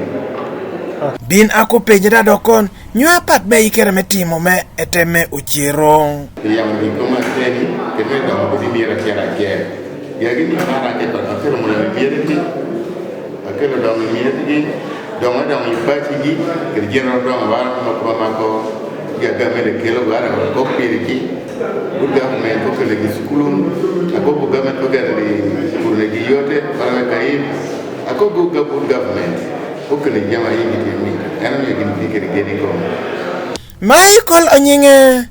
bin ako penjra dokon nywa pat be ikere metimo me eteme uchiro ya mi ko ma teni ke me do ko di mira kera ke ya gini mara ke to afero mo na mira ti akelo do mi mira ti do ma do mi bachi gi ke jero do ma ko ya ga me de kelo gara ko piriki good government ko ke legi skulun ako good government ko gari pour legi yote para kai ako good government ko ke legi jama yi mi ana mi gini fikiri geni ko Michael Onyinge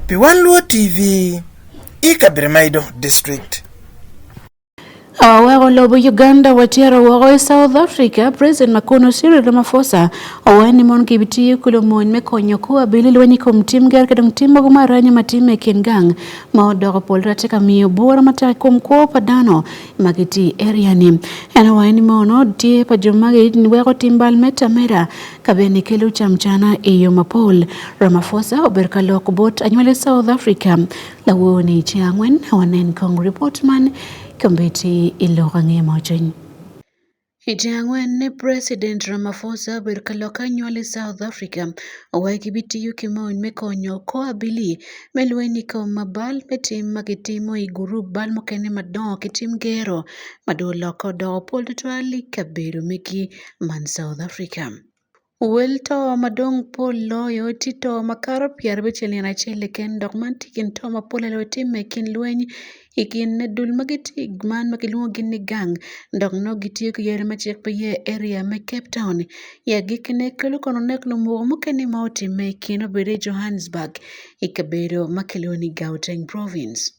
Piwanluo TV Ikabirmaido district. Awego lobo Uganda watiara wago South Africa President Makono Cyril Ramaphosa awani mon kibiti kulo mon me konyo ko abili wani kom tim ger kadang tim mago maranya matime kengang ma odogo polra teka miyo bora mata kom ko padano magiti area ni ana wani mono die pa jomage ni wego timbal meta mera kabeni kelu chamchana iyo mapol Ramaphosa oberka lokbot anywele South Africa lawoni chiangwen hawanen kong reportman Kambiti ilorange mojin. Ijangwen ne President Ramaphosa berkaloka nywale South Africa awaki biti yuki maun mekonyo ko abili melweni ko mabal metim magitimo iguru bal mokene madon kitim gero madoloko do politwali kaberu meki man South Africa. Welto madong polo yo tito makaro piar becheli na chele ken dogmanti kin toma polo lo time kin lueny ikin dul magiti gman makilungo gini gang dogno gitiyo kuyere machek paye area me Cape Town ya gikne kulu kono neklo muomuke ni mauti me kino bere Johannesburg ikabedo makiluni Gauteng province.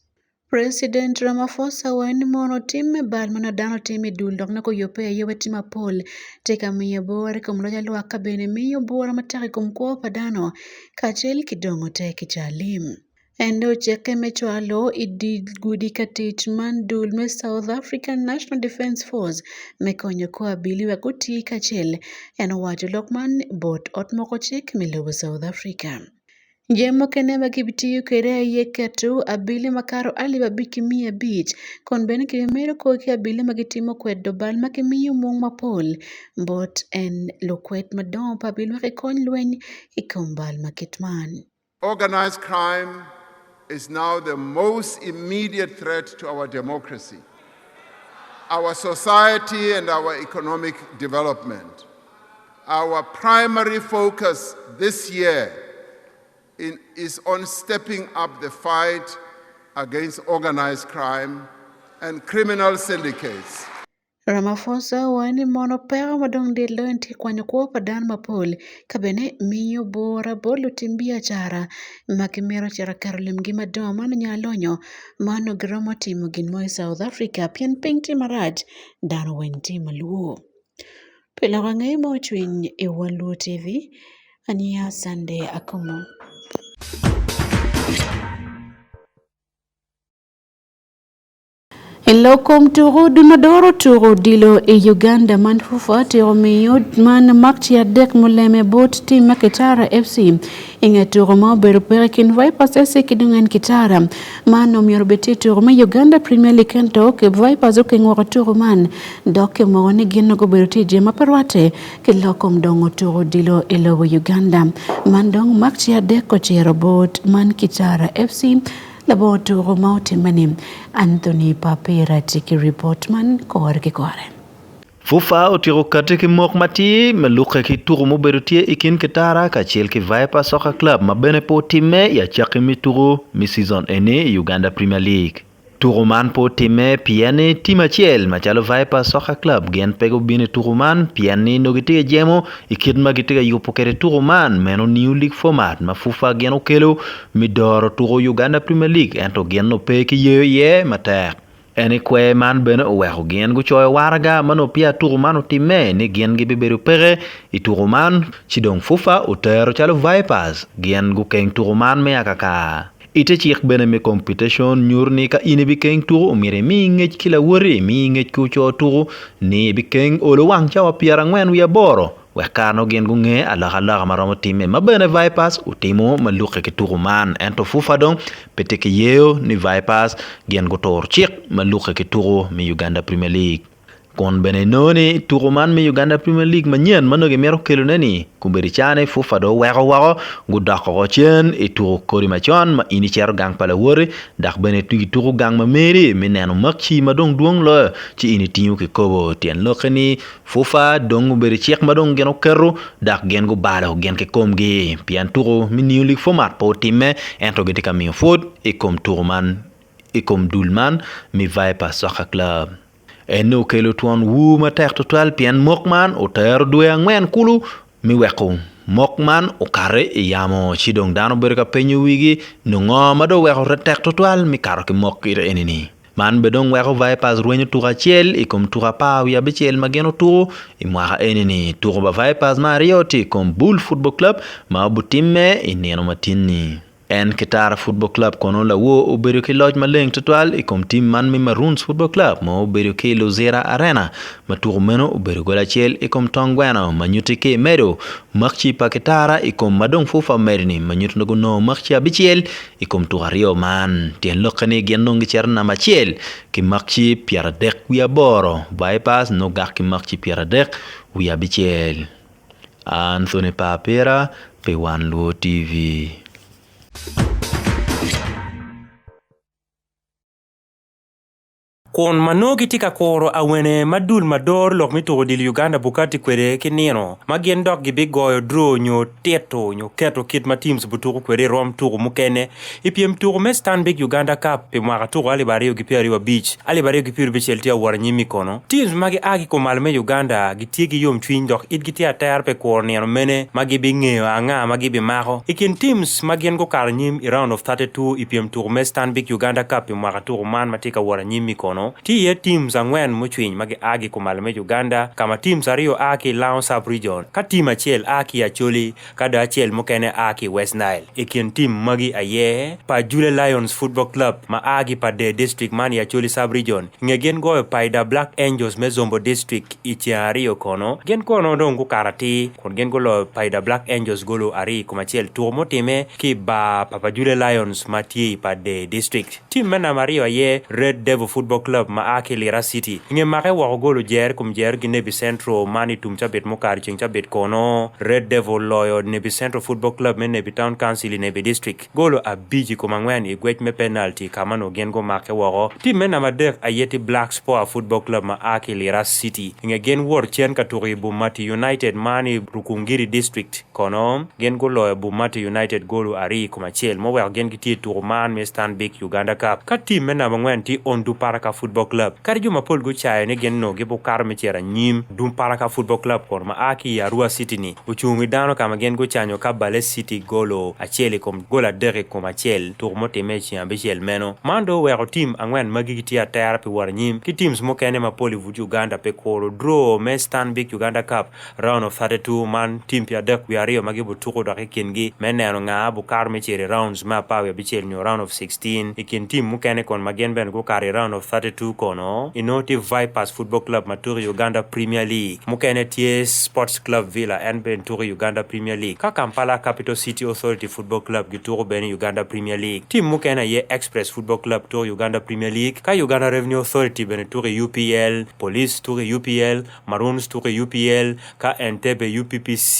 President Ramaphosa wani mono time bal manadano time dul dogno ko yope yowe tima pol teka miyo bore kumloja luaka bene miyo bore mataki kumkuwa padano kachel kidongo teki chalim. Endo cheke mechwalo idi gudi katich man dul me South African National Defence Force mekonyo kwa biliwa kuti kachel eno wajo lokman bot otmoko chik milobo South Africa. Jemo kene magibitiyo kere yeketu abili makaro aliba bikimia beach kon bene kimero koki abili magitimo kwedo bal makimiyo mong mapol bot en lokwet madon pa abili makikon lwen ikombal makitman. Organized crime is now the most immediate threat to our democracy, our society and our economic development. Our primary focus this year is on stepping up the fight against organized crime and criminal syndicates. Ramaphosa wani mono pero madong de loenti kwanyo kwa padan mapol kabene miyo bora bolu timbia chara makimero chara karolim gima do mano nyalonyo mano gromo timo ginmo South Africa pien pingti maraj dano wenti maluo. Pila wangai mo chwin Waluo TV ania Sunday Akumu. Elokom turu dunadoro turu dilo Uganda man fufati omiyud man makti adek muleme bot team Kitara FC inge turu mo berupere kin Vipers ese kidungan Kitara man omiyorbeti turu me Uganda Premier League kento ke Vipers uke ngwara turu man doke mwone gino goberuti jema perwate ke lokom dongo turu dilo Uganda man dong makti adek kochero bot man Kitara FC labo tugo mautimani Anthony Papera tiki reportman kor ki kore. Fufa otiro kate ki mok mati meluke ki turu mo berutie ikin ketara ka chel ki Viper Soccer Club mabene po time ya chaki mi turu mi season ene Uganda Premier League. Turuman po time piane tima chel machalo Viper Soccer Club gen pego bine Turuman piane no gite jemo ikid magite yupo kere Turuman meno new league format ma Fufa gen okelo midoro turu Uganda Premier League ento gen no pe ki ye matek. Ene kwe man bene oweho gen gu choy warga mano pia Turuman time ni gen gi beberu pere I Turuman chidong Fufa utero chalo Vipers gen gu keng Turuman me akaka. Ite chik bene me competition nyurni ka ine bikeng turu umire mi ngej kila wori mi ngej kucho turu ni bikeng olo wang chawa piara ngwen wiya boro wekano gen gunge alaga maromo time mabene Vipers utimo maluke ki Turuman ento Fufa dong pete ki yeo ni Vipers gen gutor chik maluke ki turu mi Uganda Premier League. Kon bene noni Turuman mi Uganda Premier League manyen manoge mero kelo neni kumberi chane Fufa do wego gudako go chen turu kori machon ma ini chero gang pala wori dak bene tugi turu gang ma meri mineno makchi madong duong lo chi ini tinyu ki kobo tien lokeni Fufa dong kumberi chek madong geno keru dak gen gu balo gen ke komgi pian turu mi new league format po time ento gedika mi foot kom Turuman kom Dulman mi Viper Soccer Club. Eno kelo tuan wu matek total pian mokman o ter due angwen kulu mi weko mokman o kare yamo chidong dano berka penyu wigi nungo mado weko retek total mi karo ki mok ire enini man bedong weko Vipers ruenyo tura chel ikom tura pa wia bechel mageno turu imwaka enini turu ba Vipers marioti kom Bull Football Club ma butimme ineno matini. En Kitara Football Club kono la wo obedo ki lodge maleng total ikom team man mi Maroons Football Club mo obedo ki Lozera Arena maturu meno obedo gola chel ikom Tongweno manyuti ki medo makchi pa Kitara ikom madong Fufa medni manyuti nogo no makchi abichel ikom tugario man tien lokani gendong gicherna machel ki makchi piara dek wia boro Vipers no gak ki makchi piara dek wia bichel. Anthony Papera pe One Luo TV. Kon manogi tika koro awene madul mador lok mito dil Uganda bukati kwere kinino magien dok gibi goyo dro nyo teto nyo keto kit ma teams buturu kwere rom turu mukene ipiem turu me Stanbic Uganda Cup pe mwaka turu alibario gipiari wa beach alibario gipiru bicheltia waranyimi kono teams magi agi komalme Uganda gitiegi yom twin dok it gitia tayar pe korniano mene magi bingeo anga magi bimako ikin teams magien go karanyim I round of 32 ipiem turu me Stanbic Uganda Cup pe mwaka turu man matika waranyimi kono ti ye teams angwen muchwiny magi agi kumalme Uganda kama teams ario aki Laon Sub Region ka team achiel aki Acholi kada achiel mokene aki West Nile ikin team magi aye pa Jule Lions Football Club ma agi pa de district mani Acholi Sub Region ngegen goyo paida Black Angels me Zombo District ichiario kono gen kono dongu karati kon gen golo paida Black Angels golo ari kumachiel tuo motime ki ba Papa Jule Lions mati pa de district team mena Mario aye Red Devil Football Club ma ake Lira City nge make wako golo jer kum jer gi Nebi Central mani tumcha bet mokar chingcha bet kono Red Devil loyo Nebi Central Football Club men Nebi Town Council Nebi District golo abiji kumangwen igwech me penalty kama no gen go make wako team mena madek ayeti Black Sport Football Club ma ake Lira City nge gen wor chen katuri Bumati United mani Rukungiri District kono gen go loyo Bumati United golo ari kumachel mo wer gen giti turman me Stanbic Uganda Cup ka team mena mangwen ti Ondu Paraka Football Club kari juma pol go chaye ne genno ge bo kar me chera nyim dum Paraka Football Club kon ma aki Arua City ni uchumi dano kama gen go chanyo ka Bale City golo achele kom gola dere kom achel tour mote mechi ambechel meno mando wero team angwen magigiti atayar pe war nyim ki teams mo kene ma poli vuju Uganda pe koro draw me Stanbic Uganda Cup round of 32 man team pia dek wi ario magibu tuko do kengi meneno nga bu kar me chere rounds ma pawe bichel nyo round of 16 ikin team mo kene kon magen ben go kare round of 32 tu kono inoti Vipers Football Club maturi Uganda Premier League mukene tie Sports Club Villa and ben turi Uganda Premier League ka Kampala Capital City Authority Football Club gituru ben Uganda Premier League team mukene ye Express Football Club turi Uganda Premier League ka Uganda Revenue Authority ben turi UPL Police turi UPL Maroons turi UPL ka Entebbe UPPC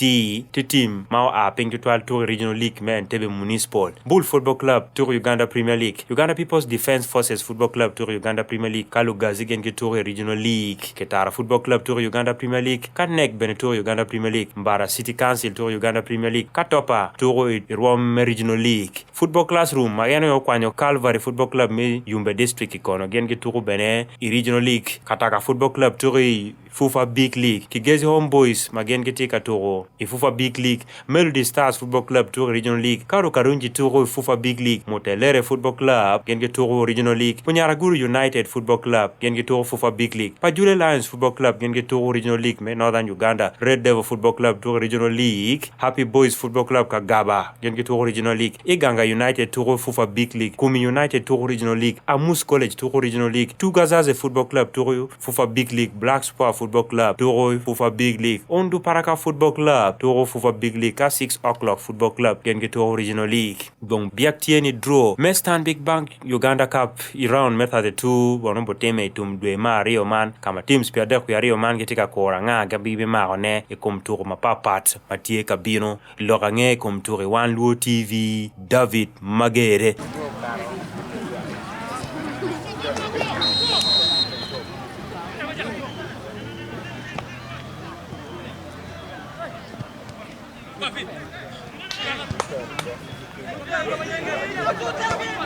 ti team mao a pingitwal turi Regional League me Entebbe Municipal Bull Football Club turi Uganda Premier League Uganda People's Defense Forces Football Club turi Uganda Premier League ka Lugazigen turi Regional League Ketara Football Club turi Uganda Premier League ka NEC ben turi Uganda Premier League Mbara City Council turi Uganda Premier League ka Topa turi Rwam Regional League Football Classroom mageno yo kwanyo Calvary Football Club me Yumbe District ikono gen turi bene Regional League Kataka Football Club turi Fufa Big League Kigezi Homeboys magen tika turo Fufa Big League Melody Stars Football Club turi Regional League Karu Karunji turi Fufa Big League Motelere Football Club gen turi Regional League Punyaraguru United Football Club gen turi Fufa Big League Pajule Lions Football Club gen turi Regional League me Northern Uganda Red Devil Football Club turi Regional League Happy Boys Football Club Kagaba gen turi Regional League Iganga United turi Fufa Big League Kumi United turi Regional League Amus College turi Regional League Tugazaze Football Club turi Fufa Big League Black Spur Football Club turi Fufa Big League Ondu Paraka Football Club turi Fufa Big League ka 6 o'clock Football Club gen turi Regional League donc biak tieni draw Mestan Big Bank Uganda Cup around method 2 bonombo teme itum dwe ma Rio man kama teams pia de ku ya Rio man getika kora nga gabibe ma one e kom tour mapapat matie kabino lorange kom tour One Luo TV David Magere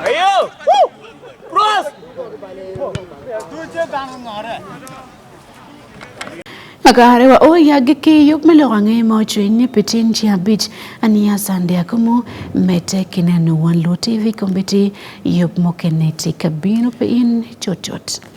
Ayo! Woo! Cross! Agare wa oya geke yok melorange mo chwenye petin chia beach ania sande akumu mete kinenu One Luo TV kombeti yop mokeneti kabino pe in chochot.